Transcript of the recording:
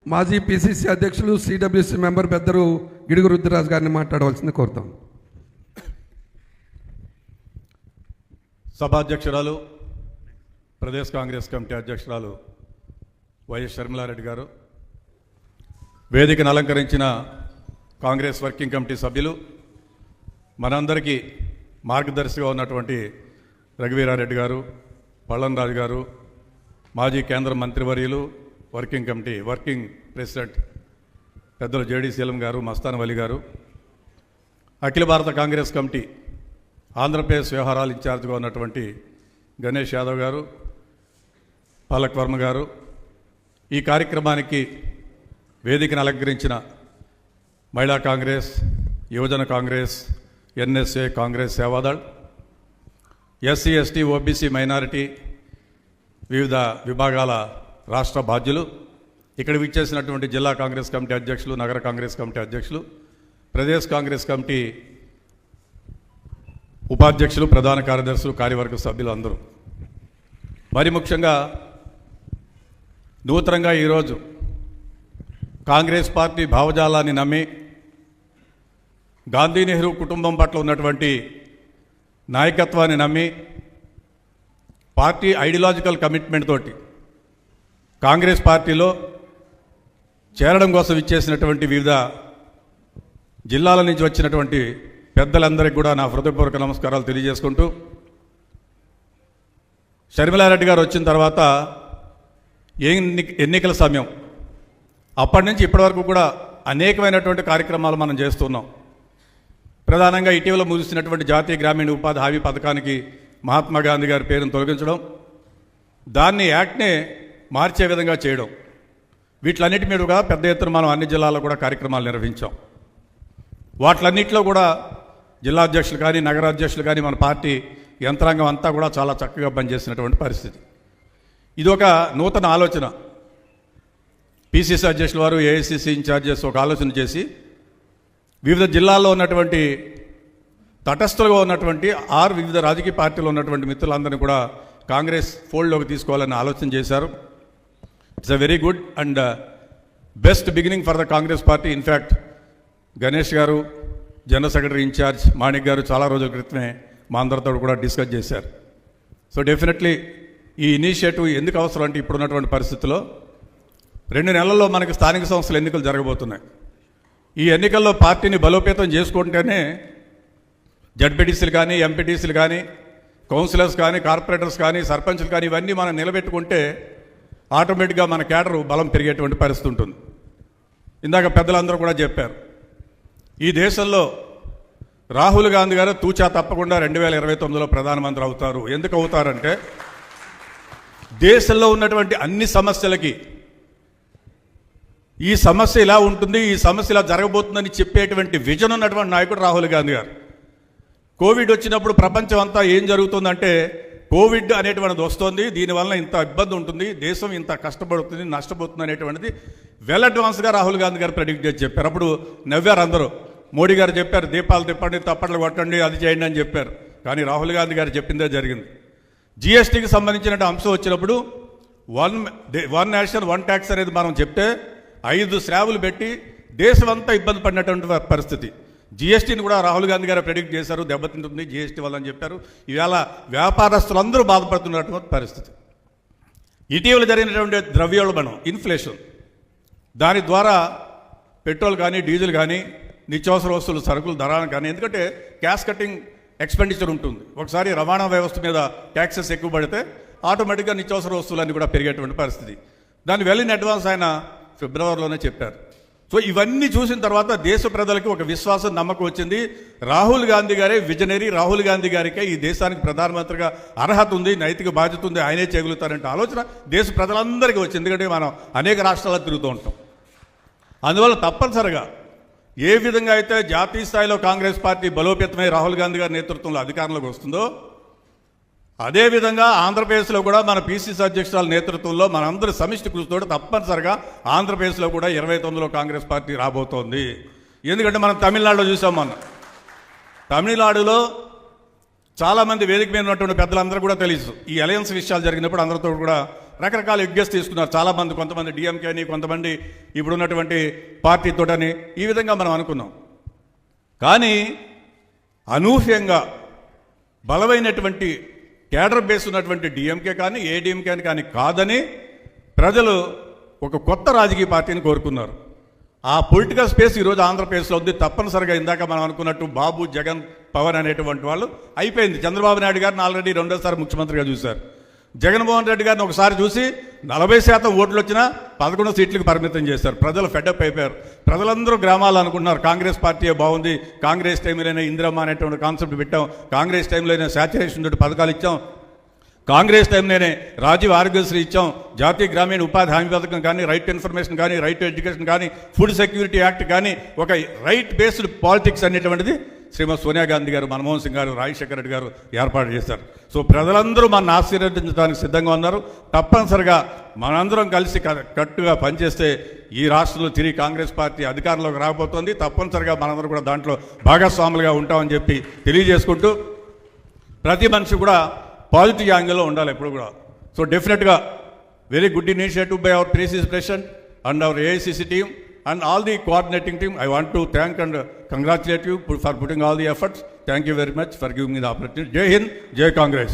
మాజీ పిసిసి అధ్యక్షులు CWC member పెద్దలు గిడుగు రుద్రరాజు గారిని మాట్లాడవలసింది కోరుతాం. సభాధ్యక్షురాలు ప్రదేశ్ కాంగ్రెస్ కమిటీ అధ్యక్షురాలు వైఎస్ షర్మిలారెడ్డి గారు, వేదికను అలంకరించిన కాంగ్రెస్ వర్కింగ్ కమిటీ సభ్యులు, మనందరికీ మార్గదర్శిగా ఉన్నటువంటి రఘువీరారెడ్డి గారు, పళ్ళన్ రాజు గారు, మాజీ కేంద్ర మంత్రివర్యులు, వర్కింగ్ కమిటీ వర్కింగ్ ప్రెసిడెంట్ పెద్దలు జేడీ సీలం గారు, మస్తాన్ వలి గారు, అఖిల భారత కాంగ్రెస్ కమిటీ ఆంధ్రప్రదేశ్ వ్యవహారాల ఇన్ఛార్జ్గా ఉన్నటువంటి గణేష్ యాదవ్ గారు, పలక్ వర్మ గారు, ఈ కార్యక్రమానికి వేదికను అలంకరించిన మహిళా కాంగ్రెస్, యువజన Congress, NSA Congress Seva Dal, SC ST OBC minority వివిధ విభాగాల రాష్ట్ర బాధ్యులు, ఇక్కడ విచ్చేసినటువంటి జిల్లా కాంగ్రెస్ కమిటీ అధ్యక్షులు, నగర కాంగ్రెస్ కమిటీ అధ్యక్షులు, ప్రదేశ్ కాంగ్రెస్ కమిటీ ఉపాధ్యక్షులు, ప్రధాన కార్యదర్శులు, కార్యవర్గ సభ్యులు అందరూ, మరి ముఖ్యంగా నూతనంగా ఈరోజు కాంగ్రెస్ పార్టీ భావజాలాన్ని నమ్మి గాంధీ నెహ్రూ కుటుంబం పట్ల ఉన్నటువంటి నాయకత్వాన్ని నమ్మి పార్టీ ఐడియాలజికల్ కమిట్మెంట్ తోటి కాంగ్రెస్ పార్టీలో చేరడం కోసం ఇచ్చేసినటువంటి వివిధ జిల్లాల నుంచి వచ్చినటువంటి పెద్దలందరికీ కూడా నా హృదయపూర్వక నమస్కారాలు తెలియజేసుకుంటూ, షర్మిలారెడ్డి గారు వచ్చిన తర్వాత ఎన్నికల సమయం అప్పటి నుంచి ఇప్పటివరకు కూడా అనేకమైనటువంటి కార్యక్రమాలు మనం చేస్తున్నాం. ప్రధానంగా ఇటీవల ముగిసినటువంటి జాతీయ గ్రామీణ ఉపాధి హామీ పథకానికి మహాత్మా గాంధీ గారి పేరును తొలగించడం, దాన్ని యాక్ట్నే మార్చే విధంగా చేయడం, వీటిలన్నిటి మీద కూడా పెద్ద ఎత్తున మనం అన్ని జిల్లాల్లో కూడా కార్యక్రమాలు నిర్వహించాం. వాటిలన్నింటిలో కూడా జిల్లా అధ్యక్షులు కానీ, నగర అధ్యక్షులు కానీ, మన పార్టీ యంత్రాంగం అంతా కూడా చాలా చక్కగా పనిచేసినటువంటి పరిస్థితి. ఇది ఒక నూతన ఆలోచన. పిసిసి అధ్యక్షుల వారు, ఏఐసిసి ఇన్ఛార్జెస్ ఒక ఆలోచన చేసి వివిధ జిల్లాల్లో ఉన్నటువంటి తటస్థులుగా ఉన్నటువంటి వివిధ రాజకీయ పార్టీలో ఉన్నటువంటి మిత్రులందరినీ కూడా కాంగ్రెస్ ఫోల్డ్లోకి తీసుకోవాలని ఆలోచన చేశారు. It's a very good and best beginning for the Congress party. In fact Ganesh గారు, జనరల్ సెక్రటరీ ఇన్ఛార్జ్ మాణిక్ గారు చాలా రోజుల క్రితమే మా అందరితో కూడా డిస్కస్ చేశారు. సో డెఫినెట్లీ ఈ ఇనిషియేటివ్ ఎందుకు అవసరం అంటే, ఇప్పుడున్నటువంటి పరిస్థితుల్లో 2 నెలల్లో మనకి స్థానిక సంస్థల ఎన్నికలు జరగబోతున్నాయి. ఈ ఎన్నికల్లో పార్టీని బలోపేతం చేసుకుంటేనే జడ్పీటీసీలు కానీ, ఎంపీటీసీలు కానీ, కౌన్సిలర్స్ కానీ, కార్పొరేటర్స్ కానీ, సర్పంచ్లు కానీ, ఇవన్నీ మనం నిలబెట్టుకుంటే ఆటోమేటిక్గా మన కేడరు బలం పెరిగేటువంటి పరిస్థితి ఉంటుంది. ఇందాక పెద్దలందరూ కూడా చెప్పారు, ఈ దేశంలో రాహుల్ గాంధీ గారు తూచా తప్పకుండా 2029లో ప్రధానమంత్రి అవుతారు. ఎందుకు అవుతారంటే, దేశంలో ఉన్నటువంటి అన్ని సమస్యలకి ఈ సమస్య ఇలా ఉంటుంది, ఈ సమస్య ఇలా జరగబోతుందని చెప్పేటువంటి విజన్ ఉన్నటువంటి నాయకుడు రాహుల్ గాంధీ గారు. కోవిడ్ వచ్చినప్పుడు ప్రపంచం అంతా ఏం జరుగుతుందంటే, కోవిడ్ అనేటువంటిది వస్తుంది, దీనివల్ల ఇంత ఇబ్బంది ఉంటుంది, దేశం ఇంత కష్టపడుతుంది, నష్టపోతుంది అనేటువంటిది వెల్ అడ్వాన్స్గా రాహుల్ గాంధీ గారు ప్రెడిక్ట్ చేసి చెప్పారు. అప్పుడు నవ్వారు అందరూ. మోడీ గారు చెప్పారు, దీపాలు తిప్పండి, తప్పట్లు కొట్టండి, అది చేయండి అని చెప్పారు. కానీ రాహుల్ గాంధీ గారు చెప్పిందే జరిగింది. జిఎస్టీకి సంబంధించిన అంశం వచ్చినప్పుడు వన్ నేషన్ వన్ ట్యాక్స్ అనేది మనం చెప్తే 5 స్లాబులు పెట్టి దేశమంతా ఇబ్బంది పడినటువంటి పరిస్థితి. జిఎస్టీని కూడా రాహుల్ గాంధీ గారు ప్రెడిక్ట్ చేశారు, దెబ్బతింటుంది జిఎస్టీ వల్ల అని చెప్పారు. ఇవాళ వ్యాపారస్తులందరూ బాధపడుతున్నటువంటి పరిస్థితి. ఇటీవల జరిగినటువంటి ద్రవ్యోల్బణం, ఇన్ఫ్లేషన్, దాని ద్వారా పెట్రోల్ కానీ, డీజిల్ కానీ, నిత్యావసర వస్తువులు, సరుకులు ధర కానీ, ఎందుకంటే క్యాష్ కటింగ్ ఎక్స్పెండిచర్ ఉంటుంది. ఒకసారి రవాణా వ్యవస్థ మీద ట్యాక్సెస్ ఎక్కువ పడితే ఆటోమేటిక్గా నిత్యావసర వస్తువులన్నీ కూడా పెరిగేటువంటి పరిస్థితి. దాని వెల్ ఇన్ అడ్వాన్స్ ఆయన ఫిబ్రవరిలోనే చెప్పారు. సో ఇవన్నీ చూసిన తర్వాత దేశ ప్రజలకి ఒక విశ్వాసం, నమ్మకం వచ్చింది. రాహుల్ గాంధీ గారే విజనరీ, రాహుల్ గాంధీ గారికే ఈ దేశానికి ప్రధానమంత్రిగా అర్హత ఉంది, నైతిక బాధ్యత ఉంది, ఆయనే చేయగలుగుతారంటే ఆలోచన దేశ ప్రజలందరికీ వచ్చింది. ఎందుకంటే మనం అనేక రాష్ట్రాల్లో తిరుగుతూ ఉంటాం. అందువల్ల తప్పనిసరిగా ఏ విధంగా అయితే జాతీయ స్థాయిలో కాంగ్రెస్ పార్టీ బలోపేతమై రాహుల్ గాంధీ గారి నేతృత్వంలో అధికారంలోకి వస్తుందో, అదేవిధంగా ఆంధ్రప్రదేశ్లో కూడా మన పిసిసి అధ్యక్షురాల నేతృత్వంలో మనందరి సమిష్టి కృషితో తప్పనిసరిగా ఆంధ్రప్రదేశ్లో కూడా 29లో కాంగ్రెస్ పార్టీ రాబోతోంది. ఎందుకంటే మనం తమిళనాడులో చూసాం. మనం తమిళనాడులో చాలామంది వేదిక మీద ఉన్నటువంటి పెద్దలందరూ కూడా తెలుసు. ఈ అలయన్స్ విషయాలు జరిగినప్పుడు అందరితో కూడా రకరకాల ఎడ్జస్ట్ తీసుకున్నారు చాలామంది, కొంతమంది డిఎంకే అని, కొంతమంది ఇప్పుడు ఉన్నటువంటి పార్టీతోటని, ఈ విధంగా మనం అనుకున్నాం. కానీ అనూహ్యంగా బలమైనటువంటి కేడర్ బేస్ ఉన్నటువంటి డిఎంకే కానీ ఏడీఎంకే కానీ కాదని ప్రజలు ఒక కొత్త రాజకీయ పార్టీని కోరుకున్నారు. ఆ పొలిటికల్ స్పేస్ ఈరోజు ఆంధ్రప్రదేశ్లో ఉంది. తప్పనిసరిగా ఇందాక మనం అనుకున్నట్టు బాబు, జగన్, పవన్ అనేటువంటి వాళ్ళు అయిపోయింది. చంద్రబాబు నాయుడు గారిని ఆల్రెడీ రెండోసారి ముఖ్యమంత్రిగా చూశారు. జగన్మోహన్ రెడ్డి గారిని ఒకసారి చూసి 40% ఓట్లు వచ్చినా 11 సీట్లకు పరిమితం చేశారు. ప్రజలు ఫెడప్ అయిపోయారు. ప్రజలందరూ గ్రామాలు అనుకుంటున్నారు కాంగ్రెస్ పార్టీయే బాగుంది, కాంగ్రెస్ టైంలోనే ఇందిరమ్మ అనేటువంటి కాన్సెప్ట్ పెట్టాం, కాంగ్రెస్ టైంలోనే శాచ్యురేషన్ తోటి పథకాలు ఇచ్చాం, కాంగ్రెస్ టైంలోనే రాజీవ్ ఆరోగ్యశ్రీ ఇచ్చాం, జాతీయ గ్రామీణ ఉపాధి హామీ పథకం కానీ, రైట్ టు ఇన్ఫర్మేషన్ కానీ, రైట్ టు ఎడ్యుకేషన్ కానీ, ఫుడ్ సెక్యూరిటీ యాక్ట్ కానీ, ఒక రైట్ బేస్డ్ పాలిటిక్స్ అనేటువంటిది శ్రీమతి సోనియా గాంధీ గారు, మన్మోహన్ సింగ్ గారు, రాజశేఖర రెడ్డి గారు ఏర్పాటు చేశారు. సో ప్రజలందరూ మన ఆశీర్వదించడానికి సిద్ధంగా ఉన్నారు. తప్పనిసరిగా మనందరం కలిసి కట్టుగా పనిచేస్తే ఈ రాష్ట్రంలో తిరిగి కాంగ్రెస్ పార్టీ అధికారంలోకి రాబోతోంది. తప్పనిసరిగా మనందరం కూడా దాంట్లో భాగస్వాములుగా ఉంటామని చెప్పి తెలియజేసుకుంటూ, ప్రతి మనిషి కూడా పాజిటివ్ యాంగిల్లో ఉండాలి ఎప్పుడు కూడా. సో డెఫినెట్గా very good initiative by our ప్రీసీస్ president and our AICC team and all the coordinating team. I want to thank and congratulate you for putting all the efforts. Thank you very much for giving me the opportunity. Jai Hind, Jai Congress.